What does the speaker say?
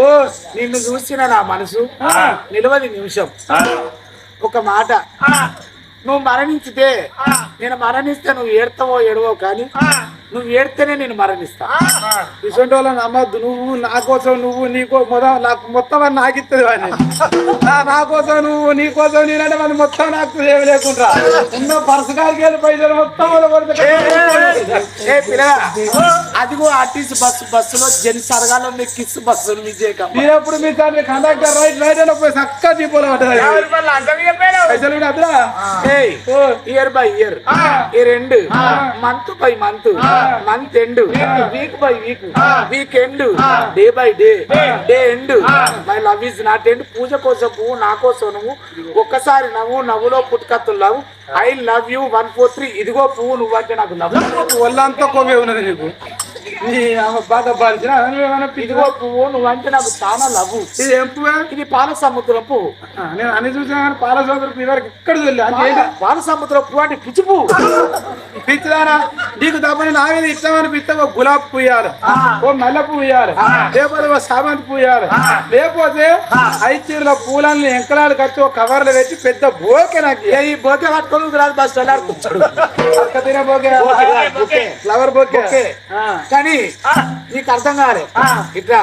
ఓ నిన్ను చూసిన నా మనసు నిలవది నిమిషం. ఒక మాట, నువ్వు మరణించితే నేను మరణిస్తే నువ్వు ఏడతావో ఏడవో కానీ నువ్వు ఏడితేనే నేను మరణిస్తా. ఇటువంటి వాళ్ళని నమ్మద్దు. నువ్వు నా కోసం, నువ్వు నీకో నాకు మొత్తం అని నాకు ఇస్తుంది అని, నా కోసం నువ్వు నీ కోసం నేనంటే మరి మొత్తం నాకు ఏమి లేకుండా ఉన్న పరసకాలకి వెళ్ళి పైసలు మొత్తం అదిగో ఆర్టీసీ బస్సులో జెంట్స్ అరగాలో కిస్ బస్సు మీరెప్పుడు మీ తండ్రి కండక్టర్ రైట్ రైట్ అని పోయి చక్కగా దీపాలు పడ్డది. పైసలు year by year, year end, month by month, month end, week by week, week end, day by day, day end. My love is not end. పూజ కోసం పువ్వు, నా కోసం నువ్వు, ఒక్కసారి నవ్వు, నవ్వులో పుట్టుకత్తులు లవ్. I love you 143. ఇదిగో పువ్వు, నువ్వు అంటే నాకు లవ్. ఒళ్ళంతా కొవ్వే ఉన్నది నీకు. బాధ బాధించిన ఇదిగో పువ్వు, నువ్వు అంటే నాకు చాలా లవ్. ఇది ఏం పువ్వు? ఇది పాల సముద్రం పువ్వు. నేను అన్ని చూసినా కానీ పాల సముద్రం ఇవరకు ఇక్కడ పాల సముద్రం పువ్వు అంటే పిచ్చి పువ్వు. పిచ్చిదానా నీకు తప్పని నా మీద ఇష్టం అనిపిస్తే ఒక గులాబ్ పువ్వు ఇవ్వాలి, ఓ మల్లె పువ్వు ఇవ్వాలి, లేకపోతే ఒక సామంతి పువ్వు ఇవ్వాలి, లేకపోతే ఐచీరులో పూలన్నీ ఎంకలాలు కట్టి ఒక కవర్లు పెట్టి పెద్ద బోకే నాకు ఈ బోకే పట్టుకొని రాదు బస్ కూర్చోడు. Bouquet flower bouquet. కానీ నీకు అర్థం కాలే ఇట్లా